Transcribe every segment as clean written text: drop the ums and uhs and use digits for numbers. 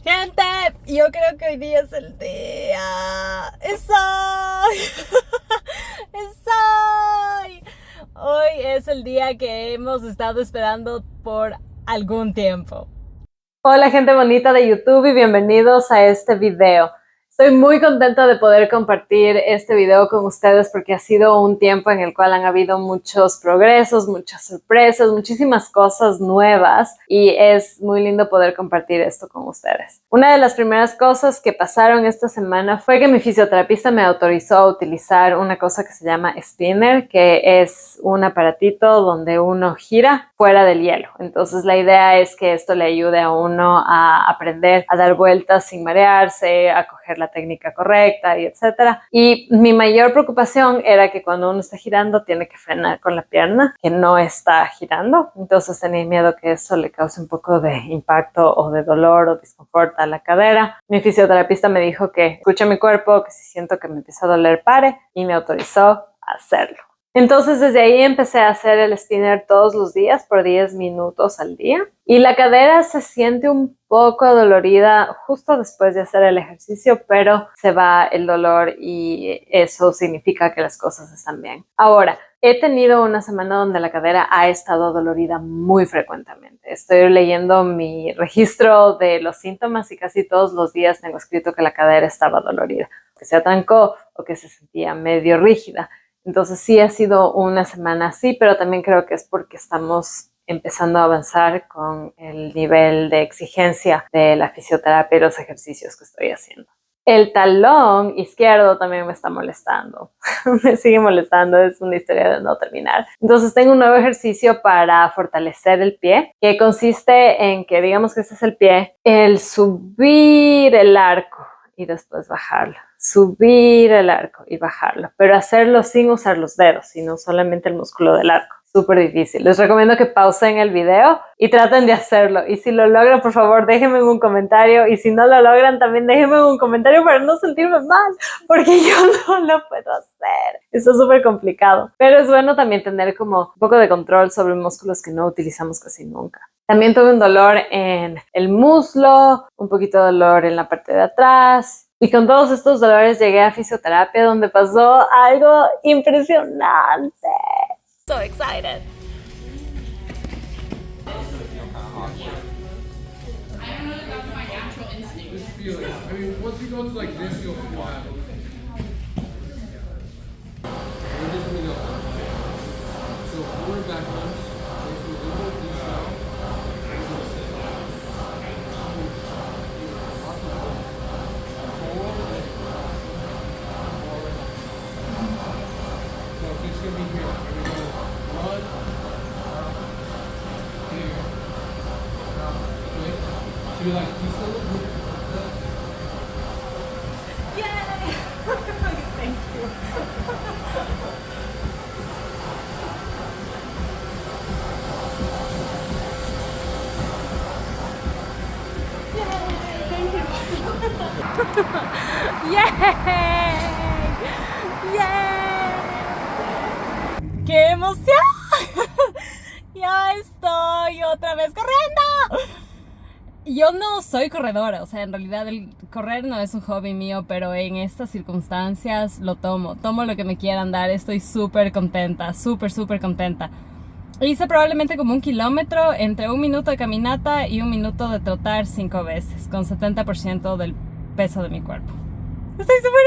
Gente, yo creo que hoy día es el día. ¡Es hoy! ¡Es hoy! Hoy es el día que hemos estado esperando por algún tiempo. Hola gente bonita de YouTube y bienvenidos a este video. Estoy muy contenta de poder compartir este video con ustedes porque ha sido un tiempo en el cual han habido muchos progresos, muchas sorpresas, muchísimas cosas nuevas y es muy lindo poder compartir esto con ustedes. Una de las primeras cosas que pasaron esta semana fue que mi fisioterapista me autorizó a utilizar una cosa que se llama spinner, que es un aparatito donde uno gira fuera del hielo. Entonces la idea es que esto le ayude a uno a aprender a dar vueltas sin marearse, a coger la técnica correcta y etcétera. Y mi mayor preocupación era que cuando uno está girando tiene que frenar con la pierna que no está girando. Entonces tenía miedo que eso le cause un poco de impacto o de dolor o disconfort a la cadera. Mi fisioterapista me dijo que escuche mi cuerpo, que si siento que me empieza a doler pare, y me autorizó a hacerlo. Entonces desde ahí empecé a hacer el spinner todos los días por 10 minutos al día y la cadera se siente un poco dolorida justo después de hacer el ejercicio, pero se va el dolor y eso significa que las cosas están bien. Ahora, he tenido una semana donde la cadera ha estado dolorida muy frecuentemente. Estoy leyendo mi registro de los síntomas y casi todos los días tengo escrito que la cadera estaba dolorida, que se atrancó o que se sentía medio rígida. Entonces sí ha sido una semana así, pero también creo que es porque estamos empezando a avanzar con el nivel de exigencia de la fisioterapia y los ejercicios que estoy haciendo. El talón izquierdo también me está molestando. Me sigue molestando, es una historia de no terminar. Entonces tengo un nuevo ejercicio para fortalecer el pie, que consiste en que digamos que este es el pie, el subir el arco y después bajarlo. Subir el arco y bajarlo, pero hacerlo sin usar los dedos, sino solamente el músculo del arco. Súper difícil. Les recomiendo que pausen el video y traten de hacerlo. Y si lo logran, por favor, déjenme un comentario. Y si no lo logran, también déjenme un comentario para no sentirme mal, porque yo no lo puedo hacer. Eso es súper complicado. Pero es bueno también tener como un poco de control sobre músculos que no utilizamos casi nunca. También tuve un dolor en el muslo, un poquito de dolor en la parte de atrás. Y con todos estos dolores llegué a fisioterapia donde pasó algo impresionante. So excited. I mean, once you go to like this, you'll have it. We're just gonna go. So forward back lunge. Face a little east out. Forward. So it's gonna be here. We're gonna go one. Here. Okay. So you're like, you still look. Thank you. ¡Yay! ¡Yay! ¡Qué emoción! Ya estoy otra vez corriendo. Yo no soy corredora, o sea, en realidad el correr no es un hobby mío, pero en estas circunstancias lo tomo lo que me quieran dar, estoy súper contenta, súper contenta. Hice probablemente como 1 kilómetro entre 1 minuto de caminata y 1 minuto de trotar 5 veces, con 70% del peso de mi cuerpo. Estoy súper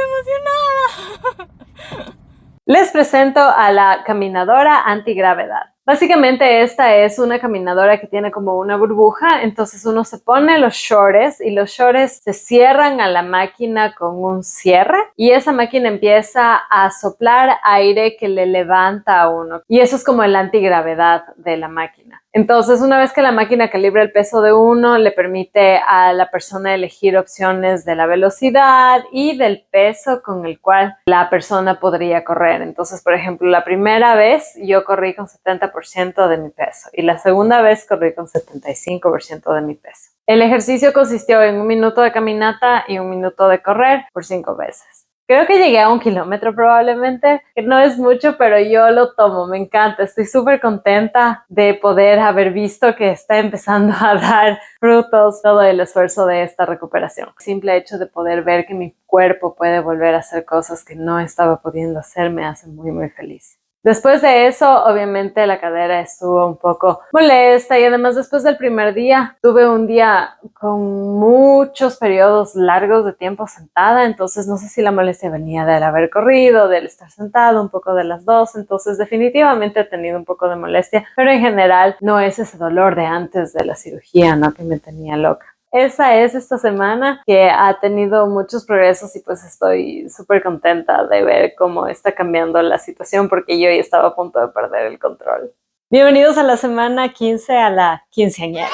emocionada. Les presento a la caminadora antigravedad. Básicamente esta es una caminadora que tiene como una burbuja, entonces uno se pone los shorts y los shorts se cierran a la máquina con un cierre y esa máquina empieza a soplar aire que le levanta a uno y eso es como el antigravedad de la máquina. Entonces una vez que la máquina calibra el peso de uno, le permite a la persona elegir opciones de la velocidad y del peso con el cual la persona podría correr. Entonces, por ejemplo, la primera vez yo corrí con 70% de mi peso y la segunda vez corrí con 75% de mi peso. El ejercicio consistió en 1 minuto de caminata y 1 minuto de correr por 5 veces. Creo que llegué a 1 kilómetro probablemente, que no es mucho, pero yo lo tomo, me encanta. Estoy súper contenta de poder haber visto que está empezando a dar frutos todo el esfuerzo de esta recuperación. El simple hecho de poder ver que mi cuerpo puede volver a hacer cosas que no estaba pudiendo hacer me hace muy, muy feliz. Después de eso, obviamente la cadera estuvo un poco molesta y además después del primer día tuve un día con muchos periodos largos de tiempo sentada, entonces no sé si la molestia venía del haber corrido, del estar sentado, un poco de las dos, entonces definitivamente he tenido un poco de molestia, pero en general no es ese dolor de antes de la cirugía, ¿no? Que me tenía loca. Esa es esta semana que ha tenido muchos progresos y pues estoy súper contenta de ver cómo está cambiando la situación porque yo ya estaba a punto de perder el control. Bienvenidos a la semana 15 a la quinceañera.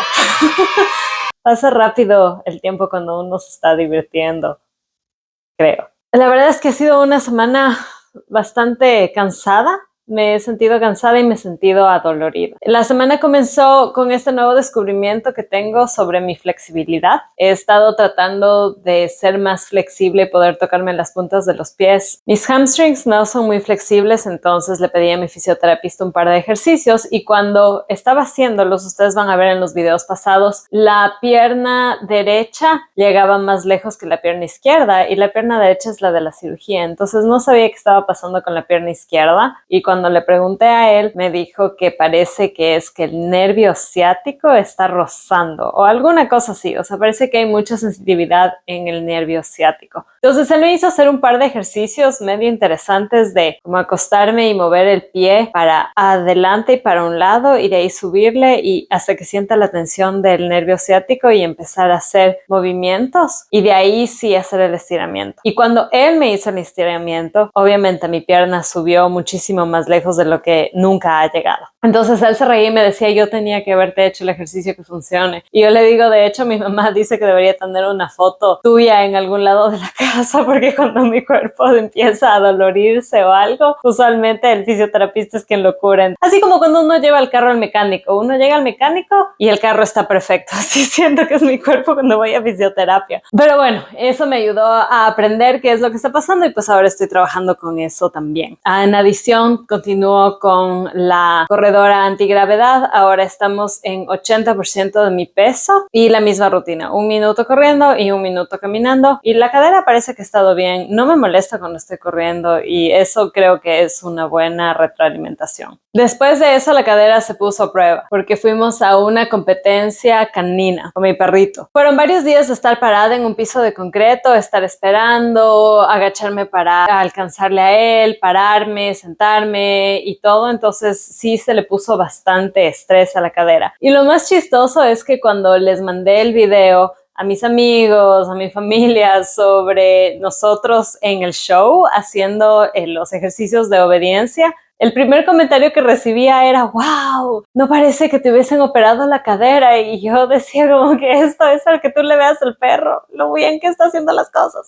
Pasa rápido el tiempo cuando uno se está divirtiendo, creo. La verdad es que ha sido una semana bastante cansada. Me he sentido cansada y me he sentido adolorida. La semana comenzó con este nuevo descubrimiento que tengo sobre mi flexibilidad. He estado tratando de ser más flexible y poder tocarme las puntas de los pies. Mis hamstrings no son muy flexibles, entonces le pedí a mi fisioterapista un par de ejercicios y cuando estaba haciéndolos, ustedes van a ver en los videos pasados, la pierna derecha llegaba más lejos que la pierna izquierda y la pierna derecha es la de la cirugía. Entonces no sabía qué estaba pasando con la pierna izquierda y cuando le pregunté a él, me dijo que parece que es que el nervio ciático está rozando o alguna cosa así. O sea, parece que hay mucha sensitividad en el nervio ciático. Entonces, él me hizo hacer un par de ejercicios medio interesantes de como acostarme y mover el pie para adelante y para un lado y de ahí subirle y hasta que sienta la tensión del nervio ciático y empezar a hacer movimientos y de ahí sí hacer el estiramiento. Y cuando él me hizo el estiramiento, obviamente mi pierna subió muchísimo más lejos de lo que nunca ha llegado. Entonces él se reía y me decía, yo tenía que haberte hecho el ejercicio que funcione. Y yo le digo, de hecho, mi mamá dice que debería tener una foto tuya en algún lado de la casa porque cuando mi cuerpo empieza a dolorirse o algo, usualmente el fisioterapista es quien lo cura. Así como cuando uno lleva el carro al mecánico, uno llega al mecánico y el carro está perfecto. Así siento que es mi cuerpo cuando voy a fisioterapia. Pero bueno, eso me ayudó a aprender qué es lo que está pasando y pues ahora estoy trabajando con eso también. En adición, continúo con la corredora antigravedad. Ahora estamos en 80% de mi peso y la misma rutina. 1 minuto corriendo y 1 minuto caminando. Y la cadera parece que ha estado bien. No me molesta cuando estoy corriendo y eso creo que es una buena retroalimentación. Después de eso, la cadera se puso a prueba porque fuimos a una competencia canina con mi perrito. Fueron varios días de estar parada en un piso de concreto, estar esperando, agacharme para alcanzarle a él, pararme, sentarme y todo. Entonces sí se le puso bastante estrés a la cadera. Y lo más chistoso es que cuando les mandé el video a mis amigos, a mi familia sobre nosotros en el show haciendo los ejercicios de obediencia, el primer comentario que recibía era, wow, no parece que te hubiesen operado la cadera. Y yo decía como que esto es para que tú le veas al perro, lo bien que está haciendo las cosas.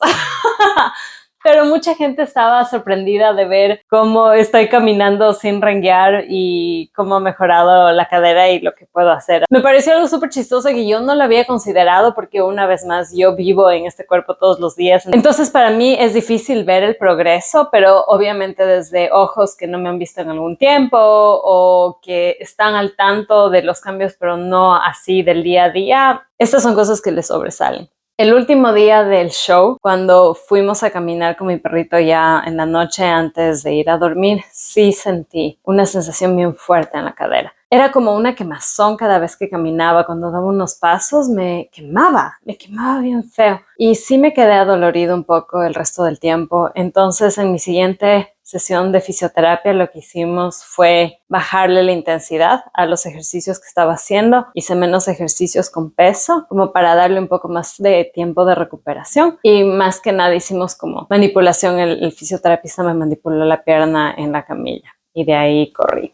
Pero mucha gente estaba sorprendida de ver cómo estoy caminando sin renguear y cómo ha mejorado la cadera y lo que puedo hacer. Me pareció algo súper chistoso que yo no lo había considerado porque una vez más yo vivo en este cuerpo todos los días. Entonces para mí es difícil ver el progreso, pero obviamente desde ojos que no me han visto en algún tiempo o que están al tanto de los cambios pero no así del día a día, estas son cosas que les sobresalen. El último día del show, cuando fuimos a caminar con mi perrito ya en la noche antes de ir a dormir, sí sentí una sensación bien fuerte en la cadera. Era como una quemazón cada vez que caminaba. Cuando daba unos pasos me quemaba bien feo. Y sí me quedé adolorido un poco el resto del tiempo. Entonces en mi siguiente sesión de fisioterapia lo que hicimos fue bajarle la intensidad a los ejercicios que estaba haciendo. Hice menos ejercicios con peso como para darle un poco más de tiempo de recuperación y más que nada hicimos como manipulación. El fisioterapista me manipuló la pierna en la camilla y de ahí corrí.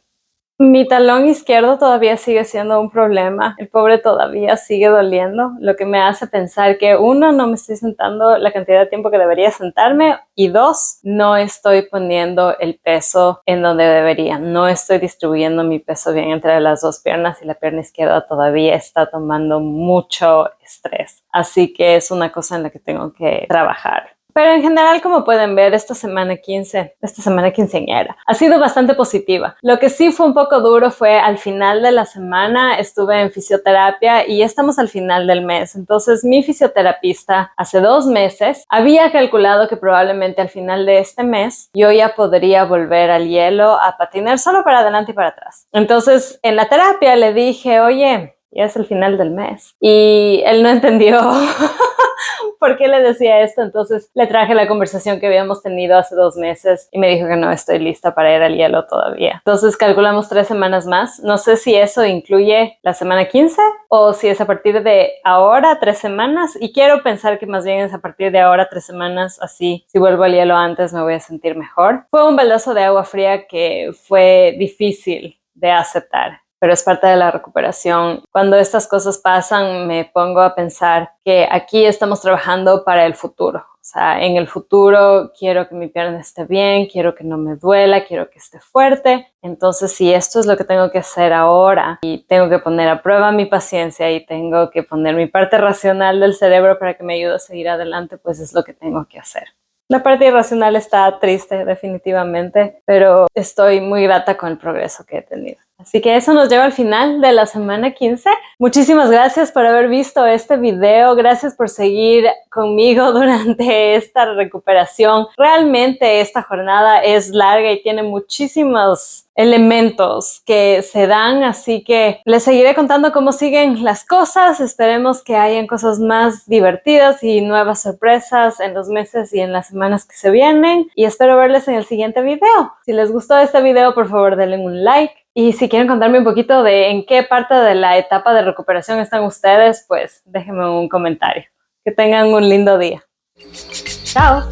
Mi talón izquierdo todavía sigue siendo un problema. El pobre todavía sigue doliendo, lo que me hace pensar que 1, no me estoy sentando la cantidad de tiempo que debería sentarme y 2, no estoy poniendo el peso en donde debería. No estoy distribuyendo mi peso bien entre las dos piernas y la pierna izquierda todavía está tomando mucho estrés. Así que es una cosa en la que tengo que trabajar. Pero en general, como pueden ver, esta semana quinceañera ha sido bastante positiva. Lo que sí fue un poco duro fue al final de la semana estuve en fisioterapia y estamos al final del mes. Entonces mi fisioterapista hace 2 meses había calculado que probablemente al final de este mes yo ya podría volver al hielo a patinar solo para adelante y para atrás. Entonces en la terapia le dije, oye, ya es el final del mes. Y él no entendió por qué le decía esto. Entonces le traje la conversación que habíamos tenido hace 2 meses y me dijo que no estoy lista para ir al hielo todavía. Entonces calculamos 3 semanas más. No sé si eso incluye la semana 15 o si es a partir de ahora 3 semanas. Y quiero pensar que más bien es a partir de ahora 3 semanas. Así, si vuelvo al hielo antes me voy a sentir mejor. Fue un baldazo de agua fría que fue difícil de aceptar, pero es parte de la recuperación. Cuando estas cosas pasan, me pongo a pensar que aquí estamos trabajando para el futuro. O sea, en el futuro quiero que mi pierna esté bien, quiero que no me duela, quiero que esté fuerte. Entonces, si esto es lo que tengo que hacer ahora y tengo que poner a prueba mi paciencia y tengo que poner mi parte racional del cerebro para que me ayude a seguir adelante, pues es lo que tengo que hacer. La parte irracional está triste, definitivamente, pero estoy muy grata con el progreso que he tenido. Así que eso nos lleva al final de la semana 15. Muchísimas gracias por haber visto este video. Gracias por seguir conmigo durante esta recuperación. Realmente esta jornada es larga y tiene muchísimos elementos que se dan, así que les seguiré contando cómo siguen las cosas. Esperemos que hayan cosas más divertidas y nuevas sorpresas en los meses y en las semanas que se vienen, y espero verles en el siguiente video. Si les gustó este video, por favor denle un like, y si quieren contarme un poquito de en qué parte de la etapa de recuperación están ustedes, pues déjenme un comentario. Que tengan un lindo día. Chao.